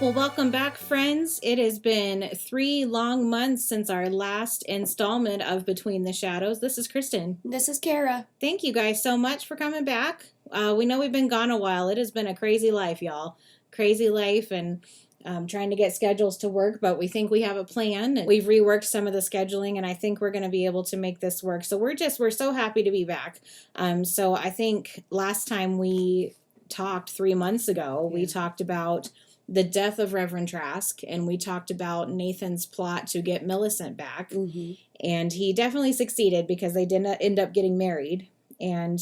Well, welcome back, friends. It has been 3 long months since our last installment of Between the Shadows. This is Kristen. This is Kara. Thank you guys so much for coming back. We know we've been gone a while. It has been a crazy life, y'all. Crazy life and trying to get schedules to work, but we think we have a plan. We've reworked some of the scheduling, and I think we're going to be able to make this work. So we're so happy to be back. So I think last time we talked 3 months ago, we talked about the death of Reverend Trask, and we talked about Nathan's plot to get Millicent back. Mm-hmm. And he definitely succeeded because they didn't end up getting married. And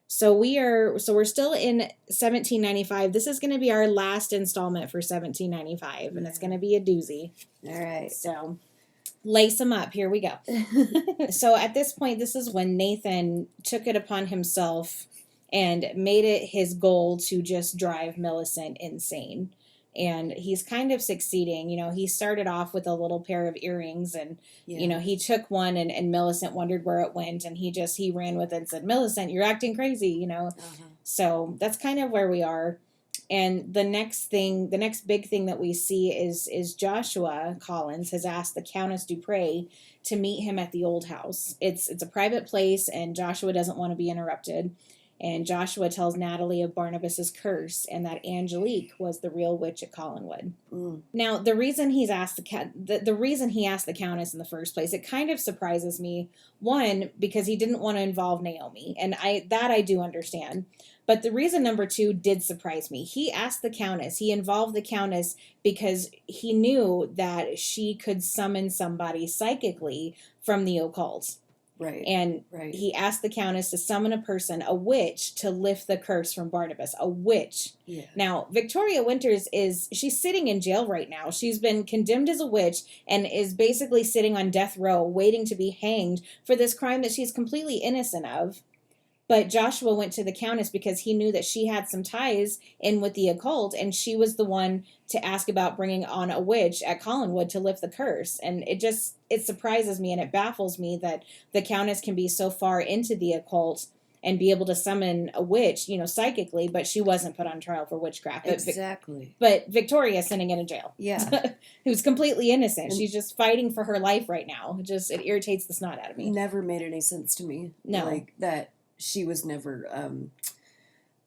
so we're still in 1795. This is going to be our last installment for 1795, and it's going to be a doozy. All right. So lace them up. Here we go. So at this point, this is when Nathan took it upon himself and made it his goal to just drive Millicent insane. And he's kind of succeeding. You know, he started off with a little pair of earrings and, you know, he took one and Millicent wondered where it went. And he ran with it and said, Millicent, you're acting crazy, you know. So that's kind of where we are. And the next big thing that we see is Joshua Collins has asked the Countess Dupre to meet him at the old house. It's a private place and Joshua doesn't want to be interrupted. And Joshua tells Natalie of Barnabas's curse and that Angelique was the real witch at Collinwood. Now, the reason he asked the Countess in the first place, it kind of surprises me. One, because he didn't want to involve Naomi, and I do understand. But the reason number two did surprise me. He asked the Countess, he involved the Countess because he knew that she could summon somebody psychically from the occult. Right. And he asked the Countess to summon a person, a witch, to lift the curse from Barnabas. A witch. Yeah. Now, Victoria Winters she's sitting in jail right now. She's been condemned as a witch and is basically sitting on death row waiting to be hanged for this crime that she's completely innocent of. But Joshua went to the Countess because he knew that she had some ties in with the occult, and she was the one to ask about bringing on a witch at Collinwood to lift the curse. And it surprises me and it baffles me that the Countess can be so far into the occult and be able to summon a witch, you know, psychically, but she wasn't put on trial for witchcraft. Exactly. But Victoria's sitting in a jail. Yeah. Who's completely innocent. She's just fighting for her life right now. It irritates the snot out of me. Never made any sense to me. No. Like that she was never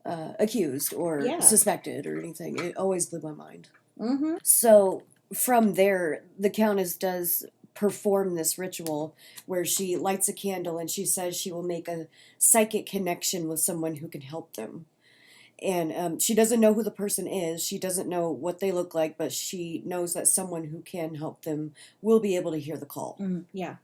accused or suspected or anything. It always blew my mind. Mm-hmm. So from there, the Countess does perform this ritual where she lights a candle and she says she will make a psychic connection with someone who can help them. And she doesn't know who the person is. She doesn't know what they look like, but she knows that someone who can help them will be able to hear the call. Yeah.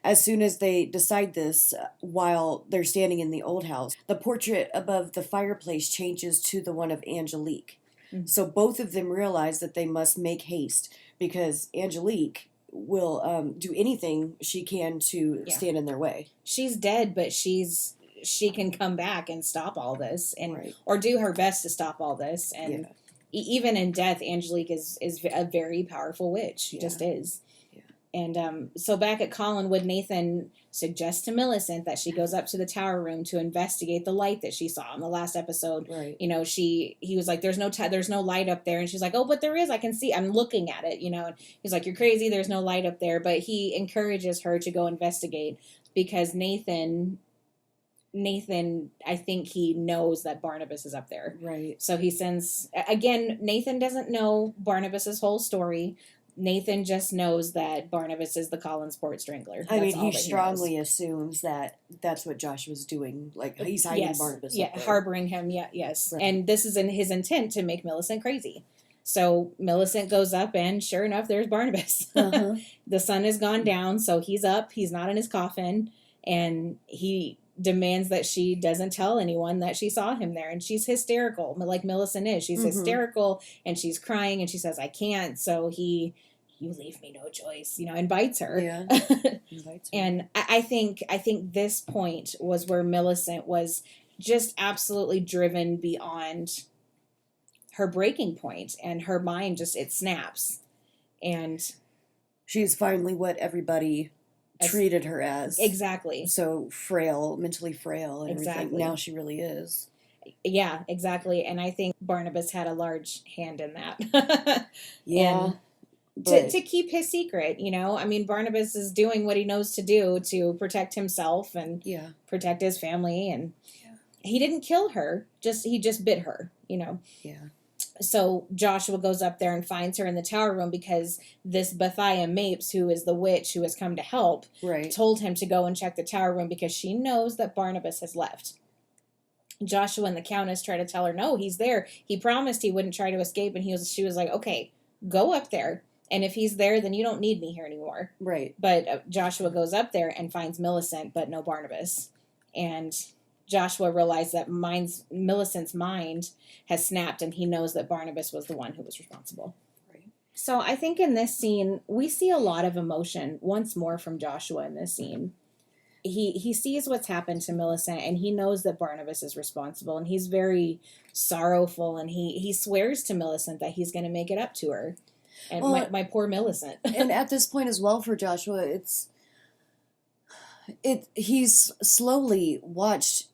As soon as they decide this, while they're standing in the old house, the portrait above the fireplace changes to the one of Angelique. So both of them realize that they must make haste because Angelique will do anything she can to stand in their way. She's dead, but she can come back and stop all this and or do her best to stop all this. And even in death, Angelique is a very powerful witch. She just is. And so back at Collinwood, Nathan suggests to Millicent that she goes up to the tower room to investigate the light that she saw in the last episode. You know, he was like, there's no light up there. And she's like, oh, but there is. I can see. I'm looking at it, you know. And he's like, you're crazy. There's no light up there. But he encourages her to go investigate because Nathan, I think he knows that Barnabas is up there. So he sends, again, Nathan doesn't know Barnabas's whole story. Nathan just knows that Barnabas is the Collinsport Strangler. I mean, he strongly assumes that that's what Joshua's doing. Like, he's hiding Barnabas. Harboring him, yes. And this is in his intent to make Millicent crazy. So Millicent goes up, and sure enough, there's Barnabas. The sun has gone down, so he's up. He's not in his coffin, and he demands that she doesn't tell anyone that she saw him there. And she's hysterical, like Millicent is. She's hysterical, and she's crying, and she says, I can't. So you leave me no choice, you know, invites her. Invites her. And I think this point was where Millicent was just absolutely driven beyond her breaking point, and her mind it snaps. And she's finally what everybody treated her as. Exactly. So frail, mentally frail and everything. Now she really is. Yeah, exactly. And I think Barnabas had a large hand in that. Yeah. And to keep his secret, I mean, Barnabas is doing what he knows to do to protect himself and protect his family, and he didn't kill her, he just bit her. Yeah. So Joshua goes up there and finds her in the tower room because this Bethiah Mapes, who is the witch who has come to help, told him to go and check the tower room because she knows that Barnabas has left. Joshua and the Countess try to tell her, no, he's there. He promised he wouldn't try to escape, and she was like, okay, go up there. And if he's there, then you don't need me here anymore. Right. But Joshua goes up there and finds Millicent, but no Barnabas. And Joshua realized that Millicent's mind has snapped, and he knows that Barnabas was the one who was responsible. Right. So I think in this scene, we see a lot of emotion once more from Joshua in this scene. He sees what's happened to Millicent, and he knows that Barnabas is responsible, and he's very sorrowful, and he swears to Millicent that he's going to make it up to her. And my poor Millicent. And at this point as well for Joshua, he's slowly watched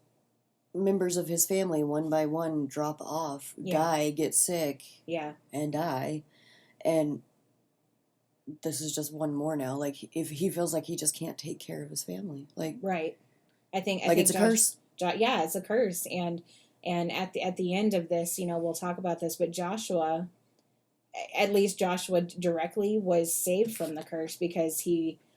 members of his family one by one drop off, die, get sick, and die. And this is just one more now. Like, if he feels like he just can't take care of his family, like right. I think it's a curse. Yeah, it's a curse. And at the end of this, we'll talk about this, but Joshua, at least Joshua directly was saved from the curse because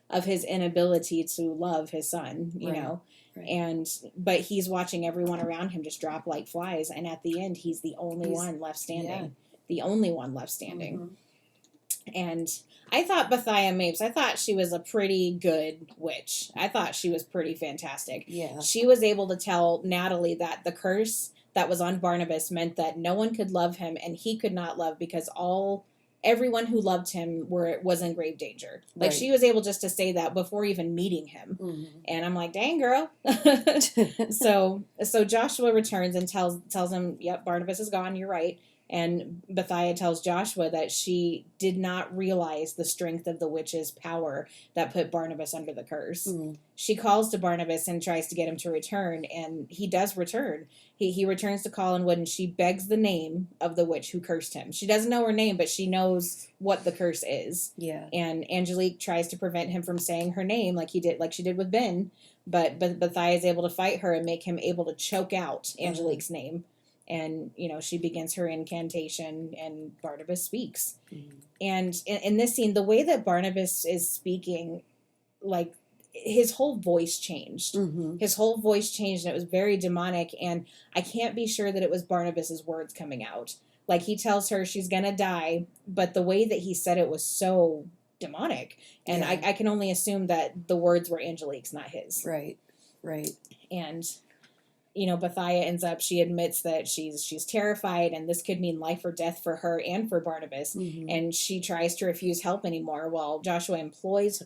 of his inability to love his son, you know. Right. But he's watching everyone around him just drop like flies, and at the end he's the only one left standing. Yeah. The only one left standing. Mm-hmm. And I thought Bethiah Mapes, I thought she was a pretty good witch. I thought she was pretty fantastic. Yeah. She was able to tell Natalie that the curse that was on Barnabas meant that no one could love him, and he could not love because everyone who loved him was in grave danger. Like, she was able just to say that before even meeting him. Mm-hmm. And I'm like, dang, girl. So Joshua returns and tells him, yep, Barnabas is gone, you're right. And Bethiah tells Joshua that she did not realize the strength of the witch's power that put Barnabas under the curse. Mm-hmm. She calls to Barnabas and tries to get him to return, and he does return. He returns to Collinwood, and she begs the name of the witch who cursed him. She doesn't know her name, but she knows what the curse is. Yeah. And Angelique tries to prevent him from saying her name like she did with Ben, but Bethiah is able to fight her and make him able to choke out Angelique's name. And, she begins her incantation, and Barnabas speaks. Mm-hmm. And in this scene, the way that Barnabas is speaking, like, his whole voice changed. Mm-hmm. His whole voice changed, and it was very demonic, and I can't be sure that it was Barnabas's words coming out. Like, he tells her she's gonna die, but the way that he said it was so demonic. And I can only assume that the words were Angelique's, not his. Right. And Bethiah she admits that she's terrified, and this could mean life or death for her and for Barnabas. Mm-hmm. And she tries to refuse help anymore, while Joshua implores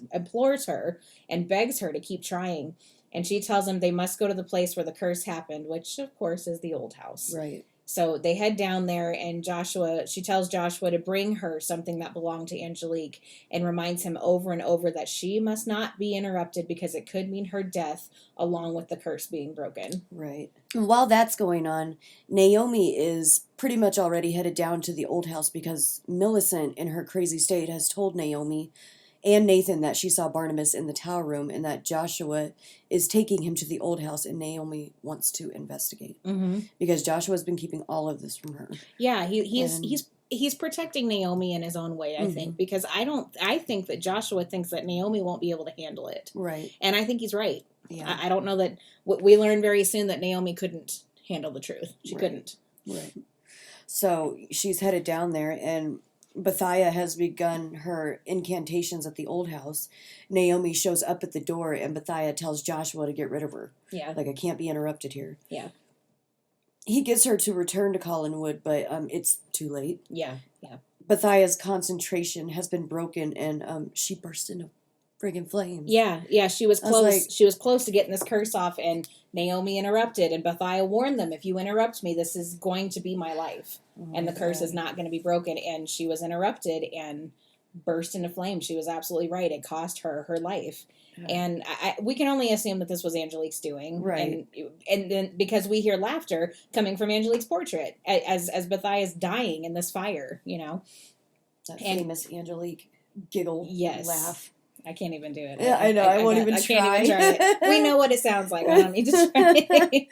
her and begs her to keep trying. And she tells him they must go to the place where the curse happened, which of course is the old house. Right. So they head down there, and she tells Joshua to bring her something that belonged to Angelique, and reminds him over and over that she must not be interrupted because it could mean her death along with the curse being broken. Right. And while that's going on, Naomi is pretty much already headed down to the old house because Millicent, in her crazy state, has told Naomi and Nathan that she saw Barnabas in the tower room, and that Joshua is taking him to the old house, and Naomi wants to investigate. Mm-hmm. Because Joshua's been keeping all of this from her. Yeah, he's protecting Naomi in his own way, I think, because I think that Joshua thinks that Naomi won't be able to handle it. Right. And I think he's right. Yeah. I don't know that we learned very soon that Naomi couldn't handle the truth. She couldn't. Right. So she's headed down there, and Bethiah has begun her incantations at the old house. Naomi shows up at the door, and Bethiah tells Joshua to get rid of her. Yeah. Like, I can't be interrupted here. Yeah. He gets her to return to Collinwood, but it's too late. Yeah. Bethiah's concentration has been broken, and she burst into friggin' flames. Yeah, she was close. She was close to getting this curse off, and Naomi interrupted, and Bethiah warned them, if you interrupt me, this is going to be my life. And the curse is not going to be broken. And she was interrupted, and burst into flames. She was absolutely right. It cost her her life. Yeah. And we can only assume that this was Angelique's doing. Right. And then because we hear laughter coming from Angelique's portrait as Bethia's dying in this fire, you know. That famous Angelique giggle laugh. I can't even do it. Yeah, I know. I won't even try. Can't even try it. We know what it sounds like. I don't need to try.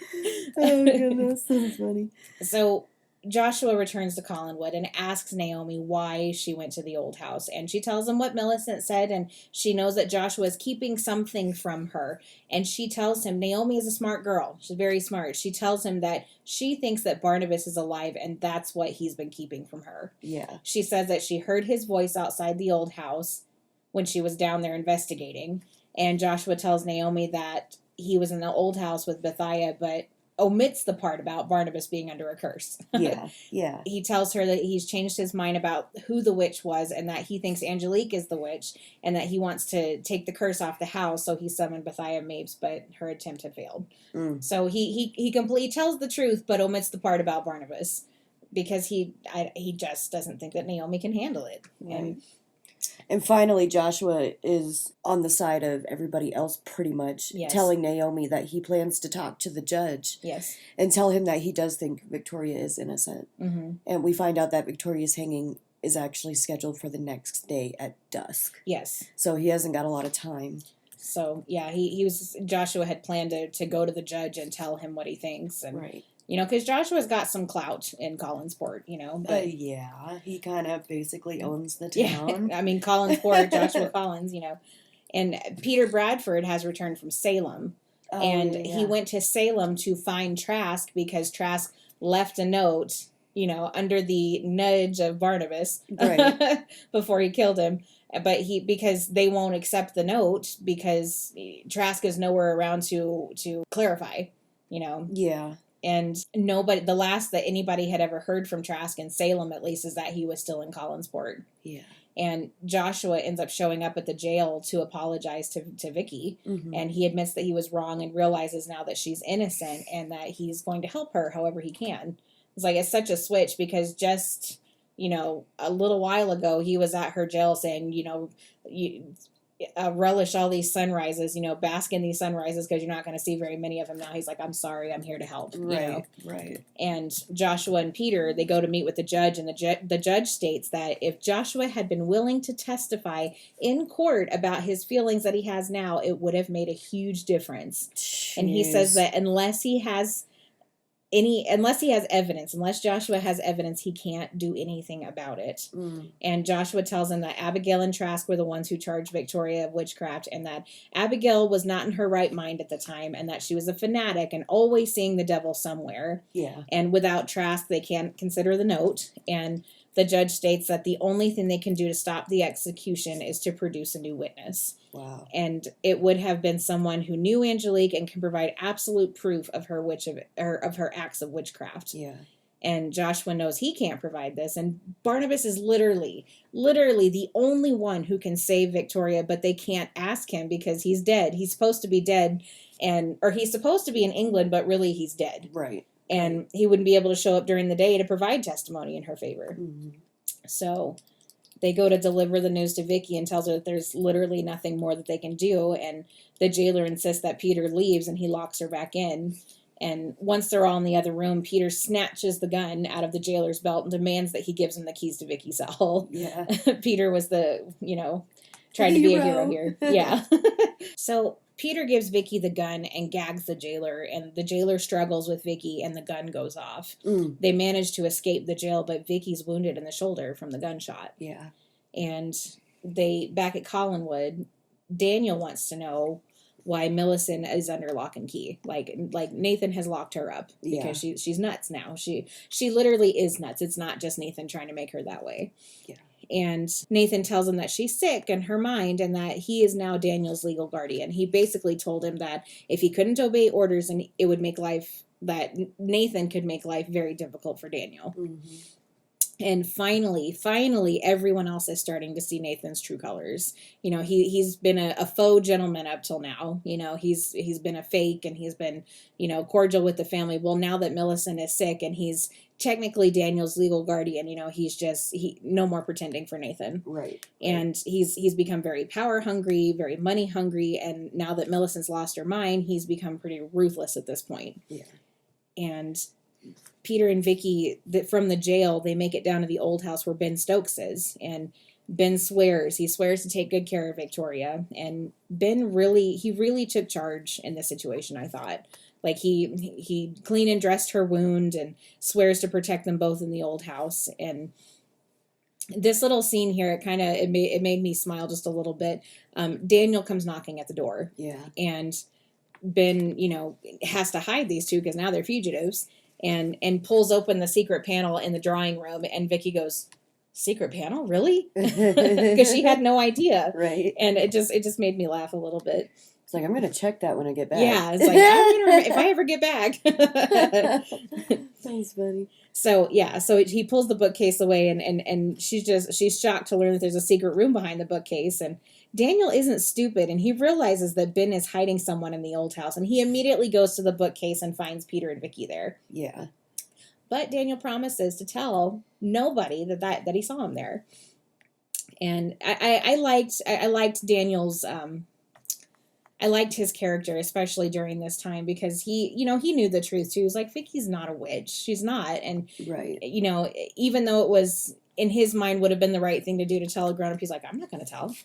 Oh, goodness. That's funny. So Joshua returns to Collinwood and asks Naomi why she went to the old house. And she tells him what Millicent said, and she knows that Joshua is keeping something from her. And she tells him Naomi is a smart girl. She's very smart. She tells him that she thinks that Barnabas is alive, and that's what he's been keeping from her. Yeah. She says that she heard his voice outside the old house when she was down there investigating. And Joshua tells Naomi that he was in the old house with Bethia, but omits the part about Barnabas being under a curse. Yeah. He tells her that he's changed his mind about who the witch was and that he thinks Angelique is the witch and that he wants to take the curse off the house, so he summoned Bethia Mapes, but her attempt had failed. So he completely tells the truth but omits the part about Barnabas because he just doesn't think that Naomi can handle it. Right. And finally, Joshua is on the side of everybody else, pretty much, telling Naomi that he plans to talk to the judge. Yes. And tell him that he does think Victoria is innocent. Mm-hmm. And we find out that Victoria's hanging is actually scheduled for the next day at dusk. Yes. So he hasn't got a lot of time. So, yeah, Joshua had planned to go to the judge and tell him what he thinks. And, right. You know, because Joshua's got some clout in Collinsport, you know. But, yeah, he kind of basically owns the town. Yeah, I mean, Collinsport, Joshua Collins, you know. And Peter Bradford has returned from Salem. He went to Salem to find Trask because Trask left a note, you know, under the nudge of Barnabas before he killed him. But because they won't accept the note because Trask is nowhere around to clarify, you know. Yeah. And the last that anybody had ever heard from Trask in Salem, at least, is that he was still in Collinsport. Yeah. And Joshua ends up showing up at the jail to apologize to Vicky. Mm-hmm. And he admits that he was wrong and realizes now that she's innocent and that he's going to help her however he can. It's like, it's such a switch because just, you know, a little while ago, he was at her jail saying, you know, relish all these sunrises, you know, bask in these sunrises because you're not going to see very many of them now. He's like, I'm sorry, I'm here to help. Right, you know? right. And Joshua and Peter, they go to meet with the judge, and the judge states that if Joshua had been willing to testify in court about his feelings that he has now, it would have made a huge difference. Jeez. And he says that unless Joshua has evidence, he can't do anything about it. And Joshua tells him that Abigail and Trask were the ones who charged Victoria of witchcraft, and that Abigail was not in her right mind at the time, and that she was a fanatic and always seeing the devil somewhere. Yeah. And without Trask, they can't consider the note. And the judge states that the only thing they can do to stop the execution is to produce a new witness. Wow. And it would have been someone who knew Angelique and can provide absolute proof of her acts of witchcraft. Yeah. And Joshua knows he can't provide this. And Barnabas is literally the only one who can save Victoria, but they can't ask him because he's dead. He's supposed to be dead, or he's supposed to be in England, but really he's dead. Right. And he wouldn't be able to show up during the day to provide testimony in her favor. Mm-hmm. So they go to deliver the news to Vicky and tells her that there's literally nothing more that they can do. And the jailer insists that Peter leaves and he locks her back in. And once they're all in the other room, Peter snatches the gun out of the jailer's belt and demands that he gives him the keys to Vicky's cell. Yeah. Peter was trying to be a hero here. Yeah. So Peter gives Vicky the gun and gags the jailer, and the jailer struggles with Vicky and the gun goes off. They manage to escape the jail, but Vicky's wounded in the shoulder from the gunshot. Yeah. And back at Collinwood, Daniel wants to know why Millicent is under lock and key. Like Nathan has locked her up because she's nuts now. She literally is nuts. It's not just Nathan trying to make her that way. Yeah. And Nathan tells him that she's sick in her mind and that he is now Daniel's legal guardian. He basically told him that if he couldn't obey orders, and it would make that Nathan could make life very difficult for Daniel. Mm-hmm. And finally, everyone else is starting to see Nathan's true colors. You know, he's been a faux gentleman up till now. You know, he's been a fake and he's been, cordial with the family. Well, now that Millicent is sick and he's technically Daniel's legal guardian. He's no more pretending for Nathan. Right. And he's become very power hungry, very money hungry, and now that Millicent's lost her mind, he's become pretty ruthless at this point. Yeah. And Peter and Vicky, from the jail, they make it down to the old house where Ben Stokes is, and Ben swears to take good care of Victoria. And Ben really took charge in this situation, I thought. Like, he cleaned and dressed her wound and swears to protect them both in the old house. And this little scene here, it made me smile just a little bit. Daniel comes knocking at the door. Yeah. And Ben, has to hide these two because now they're fugitives, and pulls open the secret panel in the drawing room. And Vicky goes, "Secret panel? Really?" Because she had no idea. Right. And it just made me laugh a little bit. It's like, I'm going to check that when I get back. Yeah, it's like, I'm gonna if I ever get back. Sounds funny. So he pulls the bookcase away, and she's shocked to learn that there's a secret room behind the bookcase. And Daniel isn't stupid, and he realizes that Ben is hiding someone in the old house, and he immediately goes to the bookcase and finds Peter and Vicky there. Yeah. But Daniel promises to tell nobody that he saw him there. And I liked Daniel's I liked his character, especially during this time, because he knew the truth too. He was like, Vicky's not a witch. She's not. And, right. Even though it was, in his mind, would have been the right thing to do to tell a grown-up, he's like, I'm not going to tell.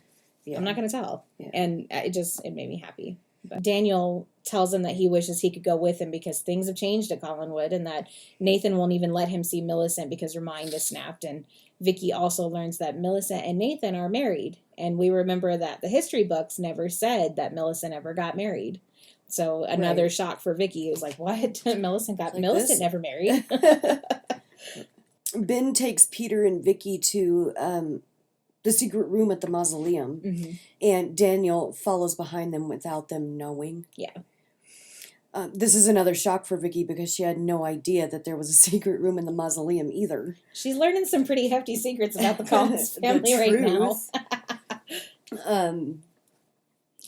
Yeah. I'm not going to tell. Yeah. And it made me happy. But Daniel tells him that he wishes he could go with him because things have changed at Collinwood, and that Nathan won't even let him see Millicent because her mind is snapped. And Vicky also learns that Millicent and Nathan are married. And we remember that the history books never said that Millicent ever got married. So another shock for Vicky. It was like, what? Millicent never married. Ben takes Peter and Vicky to the secret room at the mausoleum, mm-hmm. and Daniel follows behind them without them knowing. Yeah. This is another shock for Vicky because she had no idea that there was a secret room in the mausoleum either. She's learning some pretty hefty secrets about the Collins family right now.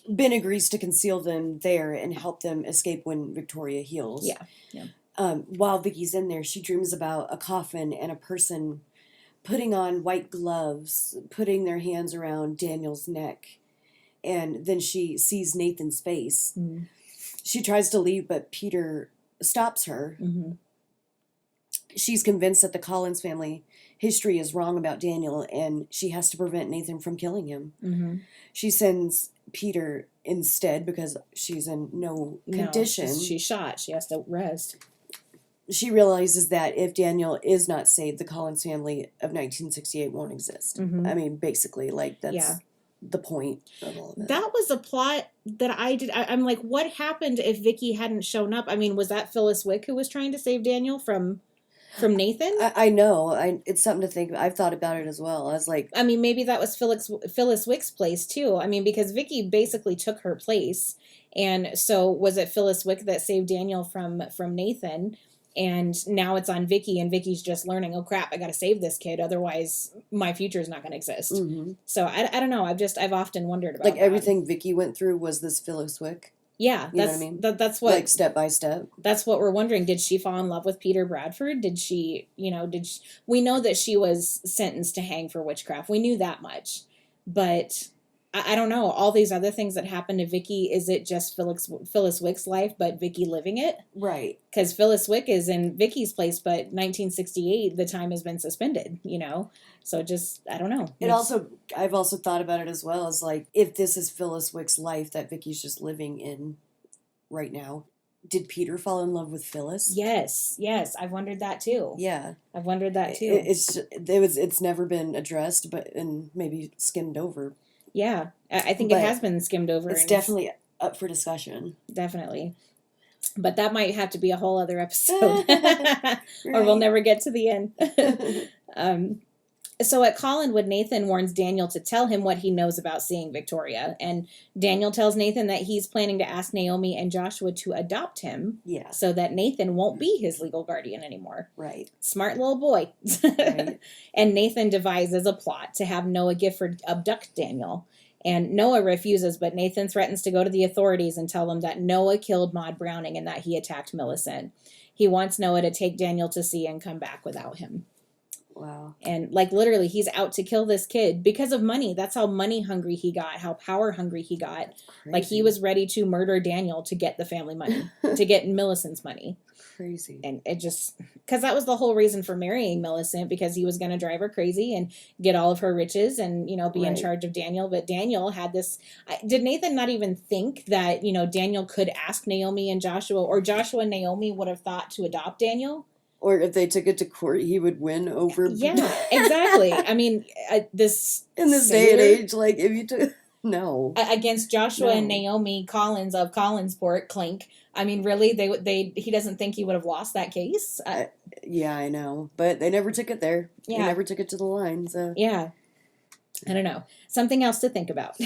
Ben agrees to conceal them there and help them escape when Victoria heals. Yeah. While Vicky's in there, she dreams about a coffin and a person putting on white gloves, putting their hands around Daniel's neck. And then she sees Nathan's face. Mm-hmm. She tries to leave, but Peter stops her. Mm-hmm. She's convinced that the Collins family history is wrong about Daniel, and she has to prevent Nathan from killing him. Mm-hmm. She sends Peter instead because she's in no condition. She's shot. She has to rest. She realizes that if Daniel is not saved, the Collins family of 1968 won't exist. Mm-hmm. I mean, basically, that's the point of all of it. That was a plot that I did. I'm like, what happened if Vicky hadn't shown up? I mean, was that Phyllis Wick who was trying to save Daniel from Nathan? I know. It's something to think. I've thought about it as well. I was like, I mean, maybe that was Phyllis Wick's place too. I mean, because Vicky basically took her place, and so was it Phyllis Wick that saved Daniel from Nathan? And now it's on Vicky, and Vicky's just learning, oh crap, I got to save this kid, otherwise my future is not going to exist. Mm-hmm. So I don't know. I've often wondered about everything Vicky went through was this Phyllis Wick. Yeah, you know what I mean. That's what step by step. That's what we're wondering. Did she fall in love with Peter Bradford? Did she? We know that she was sentenced to hang for witchcraft. We knew that much, but I don't know. All these other things that happened to Vicky, is it just Phyllis Wick's life, but Vicky living it? Right. Because Phyllis Wick is in Vicky's place, but 1968, the time has been suspended, So just, I don't know. I've also thought about it as well as like, if this is Phyllis Wick's life that Vicky's just living in right now, did Peter fall in love with Phyllis? Yes. I've wondered that too. Yeah. I've wondered that too. It's never been addressed, and maybe skimmed over. Yeah, I think it has been skimmed over. It's definitely up for discussion. Definitely. But that might have to be a whole other episode. Or we'll never get to the end. So at Collinwood, Nathan warns Daniel to tell him what he knows about seeing Victoria. And Daniel tells Nathan that he's planning to ask Naomi and Joshua to adopt him. Yeah. So that Nathan won't be his legal guardian anymore. Right. Smart little boy. Right. And Nathan devises a plot to have Noah Gifford abduct Daniel. And Noah refuses, but Nathan threatens to go to the authorities and tell them that Noah killed Maud Browning and that he attacked Millicent. he wants Noah to take Daniel to sea and come back without him. Wow. And like literally he's out to kill this kid because of money. That's how money hungry he got, how power hungry he got. Like he was ready to murder Daniel to get the family money, to get Millicent's money. Crazy. And it just, because that was the whole reason for marrying Millicent, because he was going to drive her crazy and get all of her riches and, you know, be in charge of Daniel. But Daniel had this, did Nathan not even think that, you know, Daniel could ask Naomi and Joshua, or Joshua and Naomi would have thought to adopt Daniel? Or if they took it to court, he would win over. Yeah, exactly. I mean, this in this day and age, like if you took against Joshua and Naomi Collins of Collinsport, Clink. I mean, really, he doesn't think he would have lost that case. Yeah, I know, but they never took it there. Yeah, they never took it to the line. So yeah, I don't know. Something else to think about.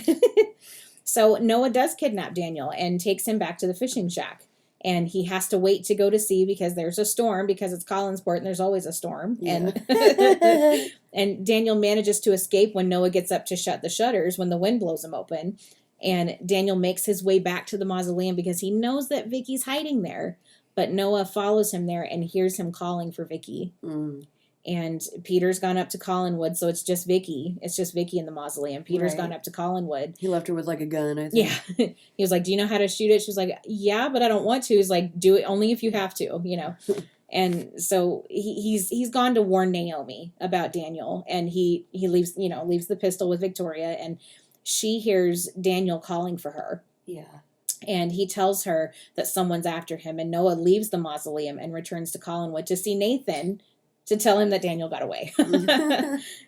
So Noah does kidnap Daniel and takes him back to the fishing shack. And he has to wait to go to sea because there's a storm, because it's Collinsport and there's always a storm. Yeah. And and Daniel manages to escape when Noah gets up to shut the shutters when the wind blows him open. And Daniel makes his way back to the mausoleum because he knows that Vicky's hiding there. But Noah follows him there and hears him calling for Vicky. Mm. And Peter's gone up to Collinwood, so it's just Vicky. It's just Vicky in the mausoleum. Peter's gone up to Collinwood. He left her with like a gun, I think. Yeah. He was like, do you know how to shoot it? She was like, yeah, but I don't want to. He's like, do it only if you have to, you know. And so he's gone to warn Naomi about Daniel. And he leaves the pistol with Victoria. And she hears Daniel calling for her. Yeah. And he tells her that someone's after him. And Noah leaves the mausoleum and returns to Collinwood to see Nathan, to tell him that Daniel got away.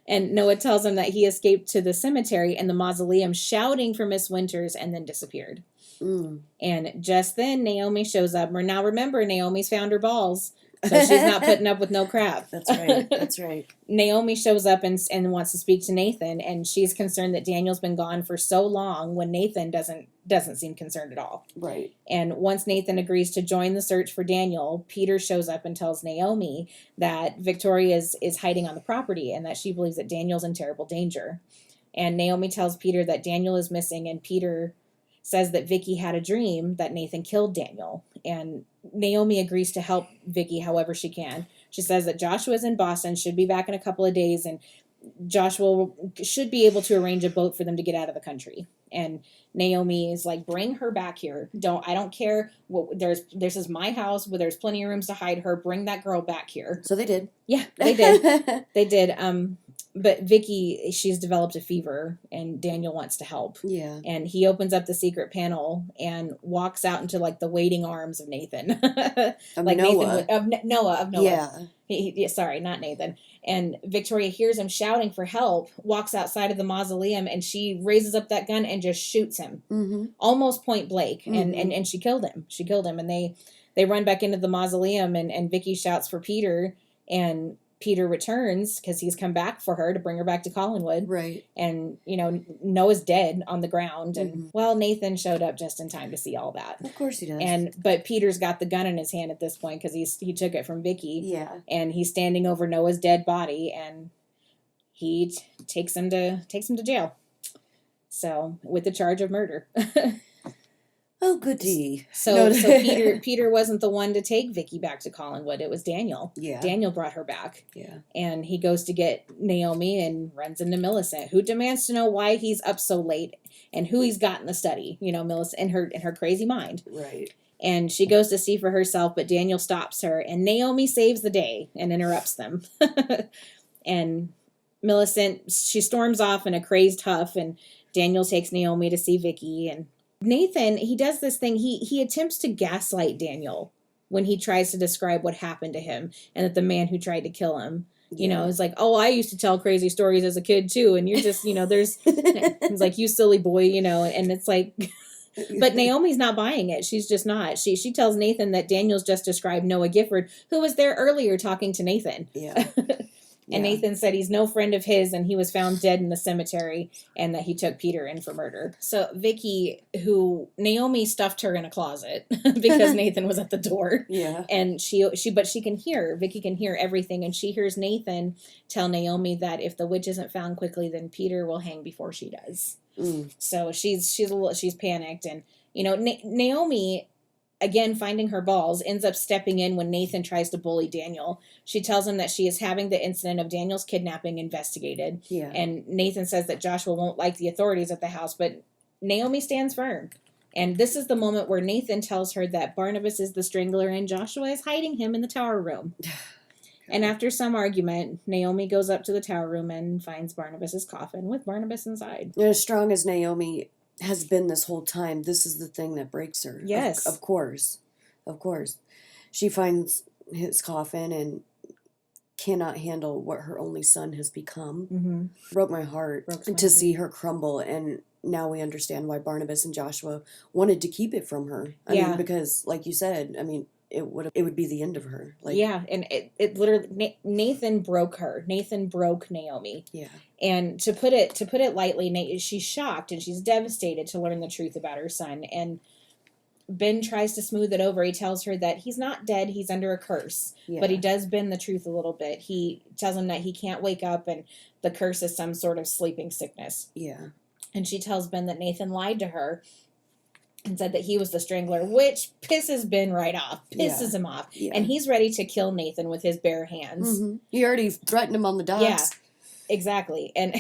And Noah tells him that he escaped to the cemetery and the mausoleum shouting for Miss Winters and then disappeared. Mm. And just then Naomi shows up. Now remember, Naomi's found her balls. So she's not putting up with no crap. That's right. That's right. Naomi shows up and wants to speak to Nathan, and she's concerned that Daniel's been gone for so long when Nathan doesn't seem concerned at all. Right. And once Nathan agrees to join the search for Daniel, Peter shows up and tells Naomi that Victoria is hiding on the property and that she believes that Daniel's in terrible danger. And Naomi tells Peter that Daniel is missing, and Peter says that Vicky had a dream that Nathan killed Daniel. And Naomi agrees to help Vicky however she can. She says that Joshua's in Boston, should be back in a couple of days, and Joshua should be able to arrange a boat for them to get out of the country. And Naomi is like, bring her back here. I don't care. This is my house where there's plenty of rooms to hide her. Bring that girl back here. So they did. Yeah, they did. They did. But Vicky, she's developed a fever, and Daniel wants to help. Yeah. And he opens up the secret panel and walks out into like the waiting arms of Nathan. Of like Noah. Noah. Yeah. Sorry, not Nathan. And Victoria hears him shouting for help, walks outside of the mausoleum, and she raises up that gun and just shoots him. Mm-hmm. Almost point blank. Mm-hmm. And she killed him. She killed him. And they run back into the mausoleum, and Vicky shouts for Peter, and Peter returns because he's come back for her to bring her back to Collinwood. Right. And, Noah's dead on the ground. And, Nathan showed up just in time to see all that. Of course he does. But Peter's got the gun in his hand at this point because he took it from Vicky. Yeah. And he's standing over Noah's dead body, and he takes him to jail. So, with the charge of murder. Oh, goody. So Peter wasn't the one to take Vicky back to Collinwood. It was Daniel. Yeah. Daniel brought her back. Yeah. And he goes to get Naomi and runs into Millicent, who demands to know why he's up so late and who he's got in the study. Millicent in her crazy mind. Right. And she goes to see for herself, but Daniel stops her, and Naomi saves the day and interrupts them. And Millicent, she storms off in a crazed huff, and Daniel takes Naomi to see Vicky. And Nathan, he does this thing. He attempts to gaslight Daniel when he tries to describe what happened to him and that the man who tried to kill him, is like, oh, I used to tell crazy stories as a kid too. And you're just, he's like, you silly boy, and it's like, but Naomi's not buying it. She's just not. She tells Nathan that Daniel's just described Noah Gifford, who was there earlier talking to Nathan. Yeah. And Nathan said he's no friend of his, and he was found dead in the cemetery, and that he took Peter in for murder. So Vicky, who Naomi stuffed her in a closet because Nathan was at the door. Yeah. And but she can hear, Vicky can hear everything, and she hears Nathan tell Naomi that if the witch isn't found quickly, then Peter will hang before she does. Mm. So she's panicked, and Naomi, again, finding her balls, ends up stepping in when Nathan tries to bully Daniel. She tells him that she is having the incident of Daniel's kidnapping investigated. Yeah. And Nathan says that Joshua won't like the authorities at the house, but Naomi stands firm. And this is the moment where Nathan tells her that Barnabas is the strangler and Joshua is hiding him in the tower room. And after some argument, Naomi goes up to the tower room and finds Barnabas's coffin with Barnabas inside. And as strong as Naomi has been this whole time, this is the thing that breaks her. Yes. Of course. Of course. She finds his coffin and cannot handle what her only son has become. Mm-hmm. Broke my heart to see her crumble, and now we understand why Barnabas and Joshua wanted to keep it from her. I mean, because, like you said, I mean, it would be the end of her. Like, yeah, and it literally, Nathan broke her. Nathan broke Naomi. Yeah. And to put it lightly, she's shocked and she's devastated to learn the truth about her son. And Ben tries to smooth it over. He tells her that he's not dead, he's under a curse. Yeah. But he does bend the truth a little bit. He tells him that he can't wake up and the curse is some sort of sleeping sickness. Yeah. And she tells Ben that Nathan lied to her and said that he was the strangler, which pisses Ben right off. Pisses him off. Yeah. And he's ready to kill Nathan with his bare hands. Mm-hmm. He already threatened him on the docks. Yeah, exactly. And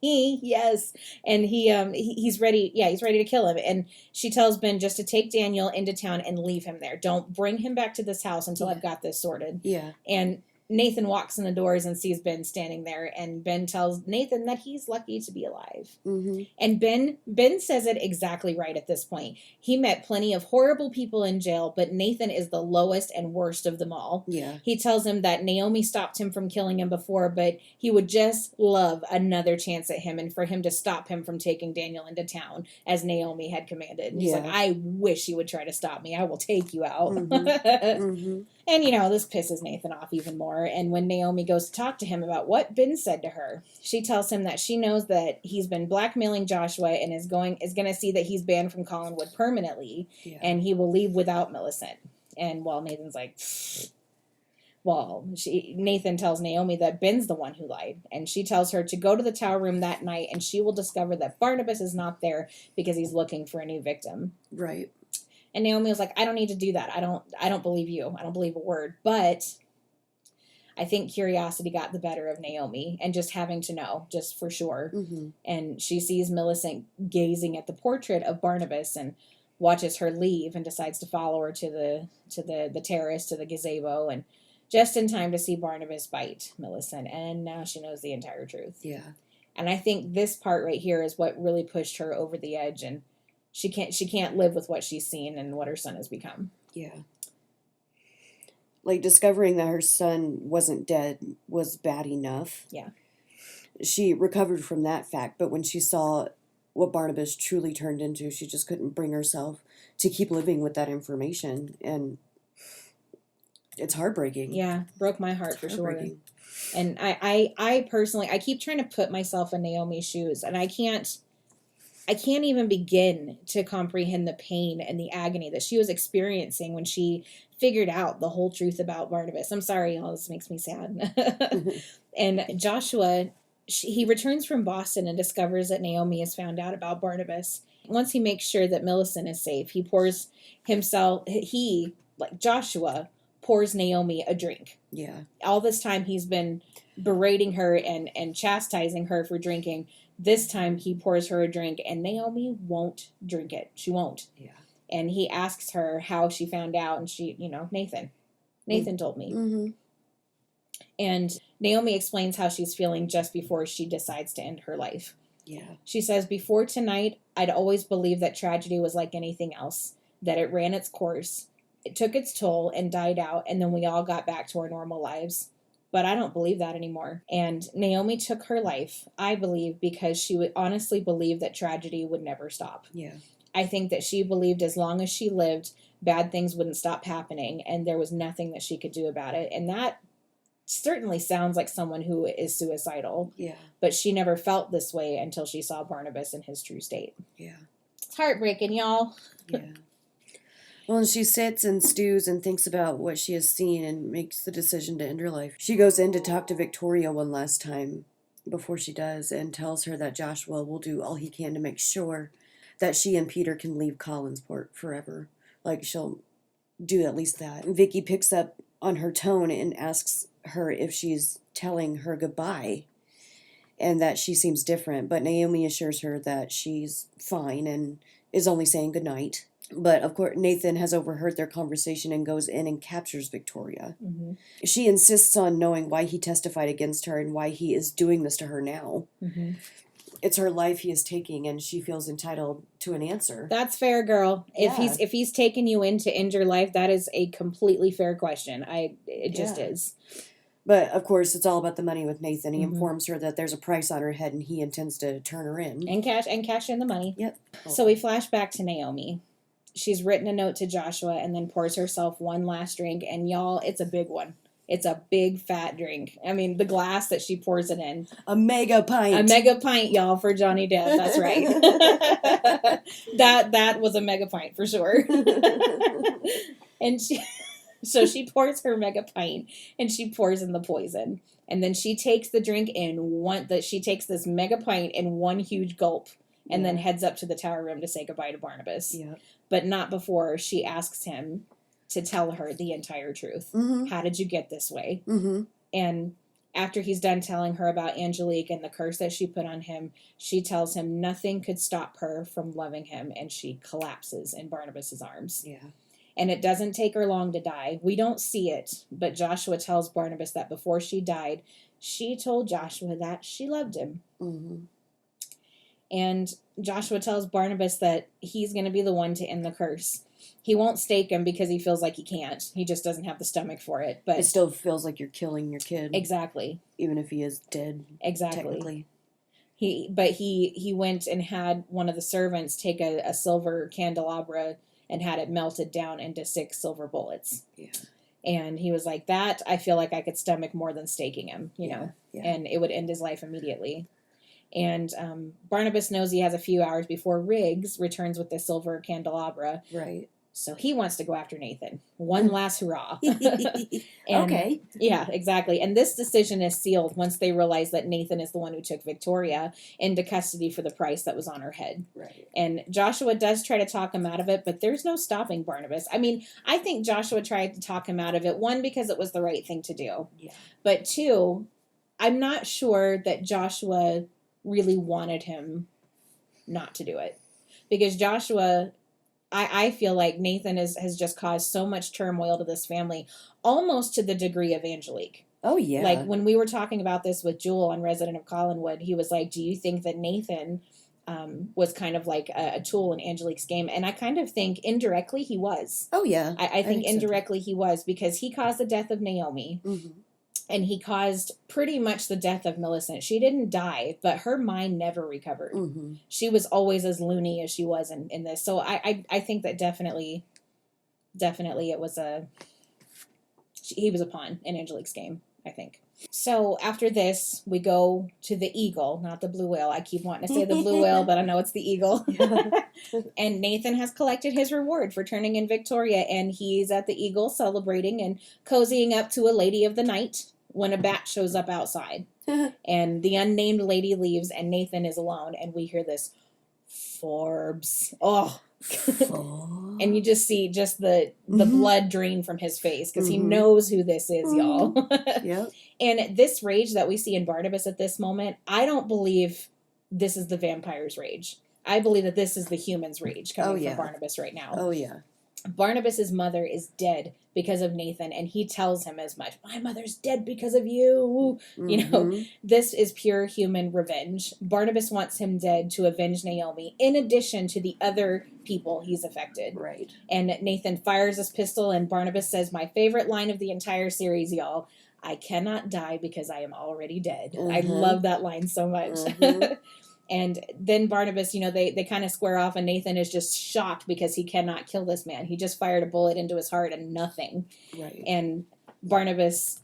yes. And he's ready. Yeah, he's ready to kill him. And she tells Ben just to take Daniel into town and leave him there. Don't bring him back to this house until I've got this sorted. Yeah. And Nathan walks in the doors and sees Ben standing there, and Ben tells Nathan that he's lucky to be alive. Mm-hmm. And Ben says it exactly right at this point. He met plenty of horrible people in jail, but Nathan is the lowest and worst of them all. Yeah. He tells him that Naomi stopped him from killing him before, but he would just love another chance at him and for him to stop him from taking Daniel into town, as Naomi had commanded. And he's like, I wish you would try to stop me. I will take you out. Mm-hmm. Mm-hmm. And, this pisses Nathan off even more. And when Naomi goes to talk to him about what Ben said to her, she tells him that she knows that he's been blackmailing Joshua and is going to see that he's banned from Collinwood permanently, and he will leave without Millicent. And Nathan's like, Nathan tells Naomi that Ben's the one who lied. And she tells her to go to the tower room that night, and she will discover that Barnabas is not there because he's looking for a new victim. Right. And Naomi was like, I don't need to do that. I don't believe you. I don't believe a word. But I think curiosity got the better of Naomi and just having to know, just for sure. Mm-hmm. And she sees Millicent gazing at the portrait of Barnabas and watches her leave and decides to follow her to the terrace, to the gazebo, and just in time to see Barnabas bite Millicent. And now she knows the entire truth. Yeah. And I think this part right here is what really pushed her over the edge, and she can't live with what she's seen and what her son has become. Yeah. Like, discovering that her son wasn't dead was bad enough. Yeah. She recovered from that fact, but when she saw what Barnabas truly turned into, she just couldn't bring herself to keep living with that information, and it's heartbreaking. Yeah, broke my heart for sure. And I personally, I keep trying to put myself in Naomi's shoes, and I can't even begin to comprehend the pain and the agony that she was experiencing when she figured out the whole truth about Barnabas. I'm sorry, y'all, this makes me sad. And Joshua, he returns from Boston and discovers that Naomi has found out about Barnabas. Once he makes sure that Millicent is safe, Joshua pours Naomi a drink. Yeah. All this time he's been berating her and chastising her for drinking. This time he pours her a drink, and Naomi won't drink it. She won't. Yeah. And he asks her how she found out, and she, Nathan told me. Mm-hmm. And Naomi explains how she's feeling just before she decides to end her life. Yeah. She says, before tonight, I'd always believed that tragedy was like anything else, that it ran its course. It took its toll and died out, and then we all got back to our normal lives. But I don't believe that anymore. And Naomi took her life, I believe, because she would honestly believe that tragedy would never stop. Yeah. I think that she believed as long as she lived, bad things wouldn't stop happening, and there was nothing that she could do about it. And that certainly sounds like someone who is suicidal. Yeah. But she never felt this way until she saw Barnabas in his true state. Yeah. It's heartbreaking, y'all. Yeah. Well, and she sits and stews and thinks about what she has seen and makes the decision to end her life. She goes in to talk to Victoria one last time before she does, and tells her that Joshua will do all he can to make sure that she and Peter can leave Collinsport forever. Like, she'll do at least that. And Vicky picks up on her tone and asks her if she's telling her goodbye and that she seems different. But Naomi assures her that she's fine and is only saying goodnight. But, of course, Nathan has overheard their conversation and goes in and captures Victoria. Mm-hmm. She insists on knowing why he testified against her and why he is doing this to her now. Mm-hmm. It's her life he is taking, and she feels entitled to an answer. That's fair, girl. Yeah. If he's taking you in to end your life, that is a completely fair question. It just is. But, of course, it's all about the money with Nathan. He Mm-hmm. informs her that there's a price on her head, and he intends to turn her in. And cash in the money. Yep. So we flash back to Naomi. She's written a note to Joshua and then pours herself one last drink. And y'all, it's a big one. It's a big fat drink. I mean, the glass that she pours it in. A mega pint. A mega pint, y'all, for Johnny Depp. That's right. that was a mega pint for sure. And she pours her mega pint and she pours in the poison. And then she takes the drink she takes this mega pint in one huge gulp and then heads up to the tower room to say goodbye to Barnabas. Yeah. But not before she asks him to tell her the entire truth. Mm-hmm. How did you get this way? Mm-hmm. And after he's done telling her about Angelique and the curse that she put on him, she tells him nothing could stop her from loving him, and she collapses in Barnabas's arms. Yeah. And it doesn't take her long to die. We don't see it, but Joshua tells Barnabas that before she died, she told Joshua that she loved him. Mm-hmm. And Joshua tells Barnabas that he's going to be the one to end the curse. He won't stake him because he feels like he can't. He just doesn't have the stomach for it. But it still feels like you're killing your kid. Exactly. Even if he is dead. Exactly. Technically. He went and had one of the servants take a silver candelabra and had it melted down into 6 silver bullets. Yeah. And he was like, that, I feel like I could stomach more than staking him, you know. Yeah. And it would end his life immediately. And Barnabas knows he has a few hours before Riggs returns with the silver candelabra. Right. So he wants to go after Nathan. One last hurrah. Okay. Yeah, exactly. And this decision is sealed once they realize that Nathan is the one who took Victoria into custody for the price that was on her head. Right. And Joshua does try to talk him out of it, but there's no stopping Barnabas. I mean, I think Joshua tried to talk him out of it, one, because it was the right thing to do. Yeah. But two, I'm not sure that Joshua really wanted him not to do it. Because Joshua, I feel like Nathan has just caused so much turmoil to this family, almost to the degree of Angelique. Oh, yeah. Like, when we were talking about this with Jewel on Resident of Collinwood, he was like, do you think that Nathan was kind of like a tool in Angelique's game? And I kind of think indirectly he was. Oh, yeah. I think so. indirectly he was, because he caused the death of Naomi. Mm-hmm. And he caused pretty much the death of Millicent. She didn't die, but her mind never recovered. Mm-hmm. She was always as loony as she was in this. So I think that definitely it was he was a pawn in Angelique's game, I think. So after this, we go to the Eagle, not the Blue Whale. I keep wanting to say the Blue Whale, but I know it's the Eagle. And Nathan has collected his reward for turning in Victoria, and he's at the Eagle celebrating and cozying up to a lady of the night when a bat shows up outside. And the unnamed lady leaves, and Nathan is alone, and we hear this, Forbes. Oh. And you just see the blood drain from his face, because he knows who this is, y'all. Yep. And this rage that we see in Barnabas at this moment, I don't believe this is the vampire's rage. I believe that this is the human's rage coming from Barnabas right now. Oh, yeah. Barnabas's mother is dead because of Nathan, and he tells him as much. My mother's dead because of you. Mm-hmm. You know, this is pure human revenge. Barnabas wants him dead to avenge Naomi, in addition to the other people he's affected. Right. And Nathan fires his pistol, and Barnabas says, my favorite line of the entire series, y'all, I cannot die because I am already dead. I love that line so much. And then Barnabas, you know, they kind of square off, and Nathan is just shocked because he cannot kill this man. He just fired a bullet into his heart and nothing. Right. And Barnabas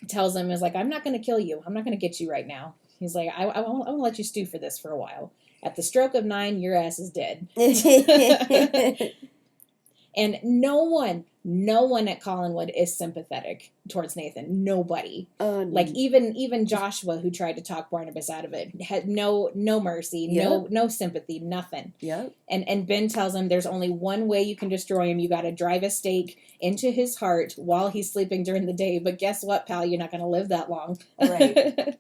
tells him, is like, I'm not going to kill you. I'm not going to get you right now. He's like, I won't let you stew for this for a while. At the stroke of 9, your ass is dead. And no one at Collinwood is sympathetic towards Nathan. Nobody. Like even Joshua, who tried to talk Barnabas out of it, had no mercy, no sympathy, nothing. Yep. And Ben tells him there's only one way you can destroy him. You got to drive a stake into his heart while he's sleeping during the day. But guess what, pal? You're not going to live that long. Right.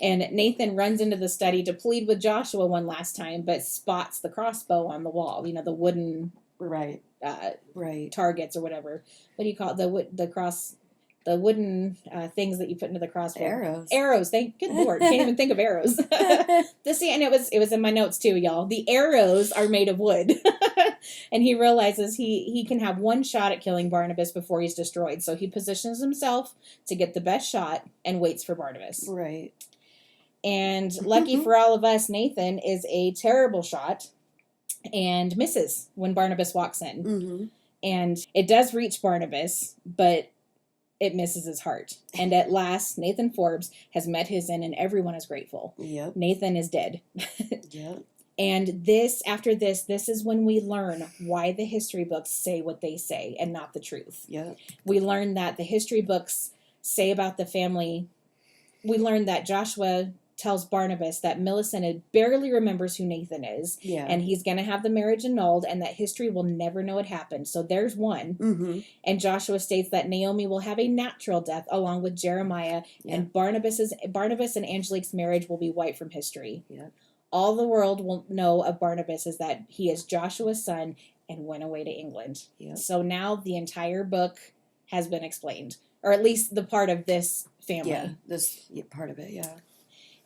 And Nathan runs into the study to plead with Joshua one last time, but spots the crossbow on the wall. You know, the wooden right. targets or whatever. What do you call it? The wooden things that you put into the crossbow. Arrows. Good Lord, can't even think of arrows. And it was in my notes too, y'all. The arrows are made of wood, and he realizes he can have one shot at killing Barnabas before he's destroyed. So he positions himself to get the best shot and waits for Barnabas. Right. And lucky for all of us, Nathan is a terrible shot and misses when Barnabas walks in. Mm-hmm. And it does reach Barnabas, but it misses his heart. And at last, Nathan Forbes has met his end, and everyone is grateful. Yep. Nathan is dead. Yep. And after this is when we learn why the history books say what they say and not the truth. Yep. We learn that the history books say about the family. We learn that Joshua tells Barnabas that Millicent barely remembers who Nathan is, and he's going to have the marriage annulled, and that history will never know it happened. So there's one. Mm-hmm. And Joshua states that Naomi will have a natural death along with Jeremiah, and Barnabas and Angelique's marriage will be wiped from history. Yeah. All the world will know of Barnabas is that he is Joshua's son and went away to England. Yeah. So now the entire book has been explained, or at least the part of this family. Yeah, this part of it, yeah.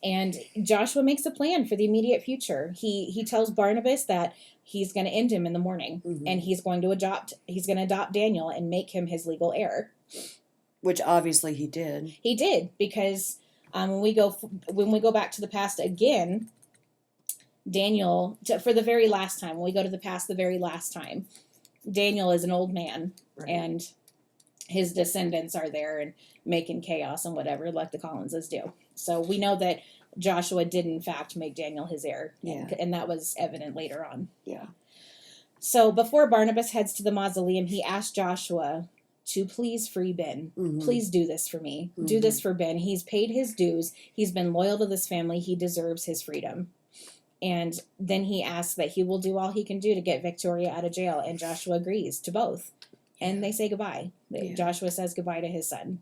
And Joshua makes a plan for the immediate future. He tells Barnabas that he's going to end him in the morning, and he's going to adopt Daniel and make him his legal heir. Which obviously he did. He did, because when we go back to the past again, Daniel, for the very last time, when we go to the past the very last time, Daniel is an old man, and his descendants are there and making chaos and whatever, like the Collinses do. So we know that Joshua did, in fact, make Daniel his heir. And that was evident later on. Yeah. So before Barnabas heads to the mausoleum, he asked Joshua to please free Ben. Mm-hmm. Please do this for me. Mm-hmm. Do this for Ben. He's paid his dues. He's been loyal to this family. He deserves his freedom. And then he asks that he will do all he can do to get Victoria out of jail. And Joshua agrees to both. And they say goodbye. Joshua says goodbye to his son.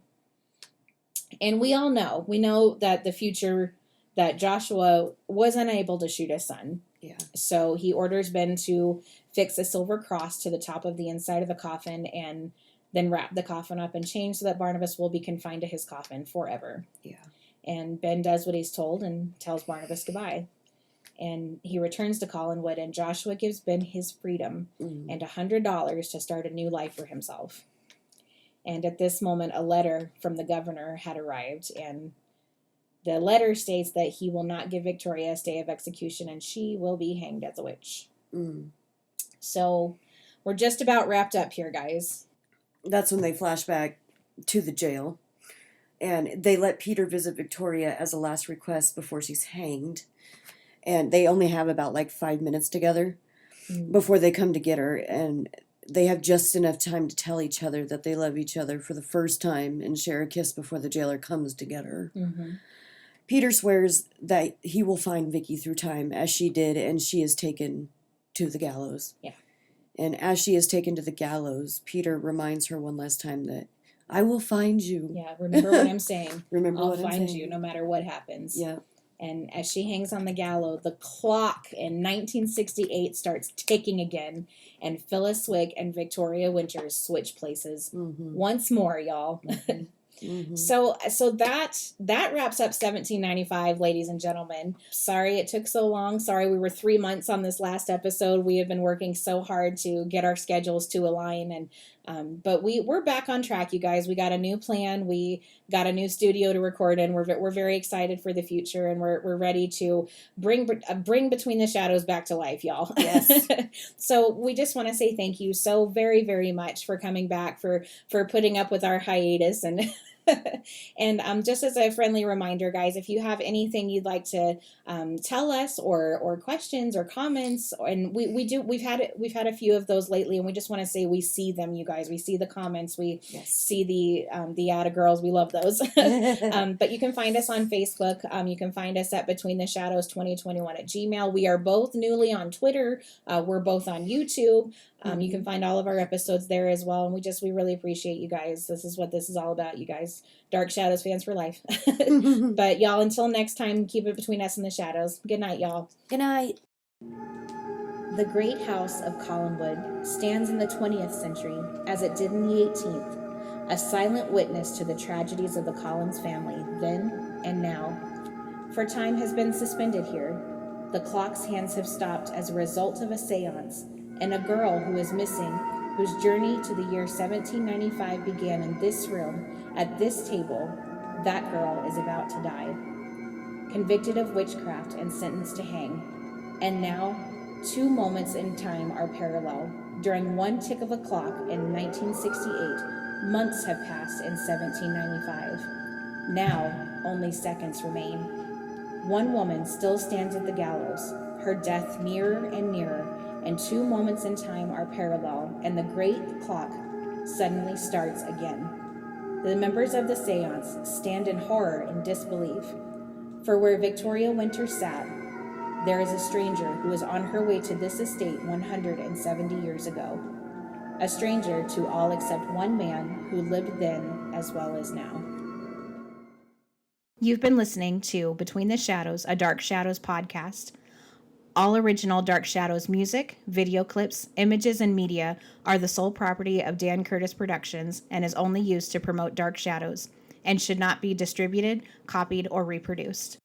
And we know that the future, that Joshua was unable to shoot his son. Yeah. So he orders Ben to fix a silver cross to the top of the inside of the coffin and then wrap the coffin up in chains so that Barnabas will be confined to his coffin forever. Yeah. And Ben does what he's told and tells Barnabas goodbye. And he returns to Collinwood, and Joshua gives Ben his freedom and $100 to start a new life for himself. And at this moment, a letter from the governor had arrived, and the letter states that he will not give Victoria a stay of execution, and she will be hanged as a witch. Mm. So we're just about wrapped up here, guys. That's when they flash back to the jail, and they let Peter visit Victoria as a last request before she's hanged. And they only have about 5 minutes together before they come to get her. And they have just enough time to tell each other that they love each other for the first time and share a kiss before the jailer comes to get her. Mm-hmm. Peter swears that he will find Vicky through time, as she did, and she is taken to the gallows. Yeah. And as she is taken to the gallows, Peter reminds her one last time that, I will find you. Yeah, remember what I'm saying. I'll find you no matter what happens. Yeah. And as she hangs on the gallows, the clock in 1968 starts ticking again, and Phyllis Wick and Victoria Winters switch places once more, y'all. Mm-hmm. Mm-hmm. So that wraps up 1795, ladies and gentlemen. Sorry it took so long. Sorry we were 3 months on this last episode. We have been working so hard to get our schedules to align, and but we're back on track, you guys. We got a new plan. We got a new studio to record in. We're very excited for the future, and we're ready to bring Between the Shadows back to life, y'all. Yes. So we just want to say thank you so very, very much for coming back, for putting up with our hiatus, and And just as a friendly reminder, guys, if you have anything you'd like to tell us, or questions or comments, and we've had a few of those lately, and we just want to say we see them, you guys. We see the comments, we see the Atta Girls. We love those. But you can find us on Facebook. You can find us at Between the Shadows 2021 at Gmail. We are both newly on Twitter. We're both on YouTube. You can find all of our episodes there as well. And we really appreciate you guys. This is what this is all about, you guys. Dark Shadows fans for life. But y'all, until next time, keep it between us and the shadows. Good night, y'all. Good night. The great house of Collinwood stands in the 20th century, as it did in the 18th, a silent witness to the tragedies of the Collins family then and now. For time has been suspended here. The clock's hands have stopped as a result of a seance, and a girl who is missing, whose journey to the year 1795 began in this room, at this table, that girl is about to die. Convicted of witchcraft and sentenced to hang. And now, 2 moments in time are parallel. During 1 tick of a clock in 1968, months have passed in 1795. Now, only seconds remain. One woman still stands at the gallows, her death nearer and nearer, and 2 moments in time are parallel, and the great clock suddenly starts again. The members of the seance stand in horror and disbelief, for where Victoria Winter sat, there is a stranger who is on her way to this estate 170 years ago. A stranger to all except one man who lived then as well as now. You've been listening to Between the Shadows, a Dark Shadows podcast. All original Dark Shadows music, video clips, images, and media are the sole property of Dan Curtis Productions and is only used to promote Dark Shadows and should not be distributed, copied, or reproduced.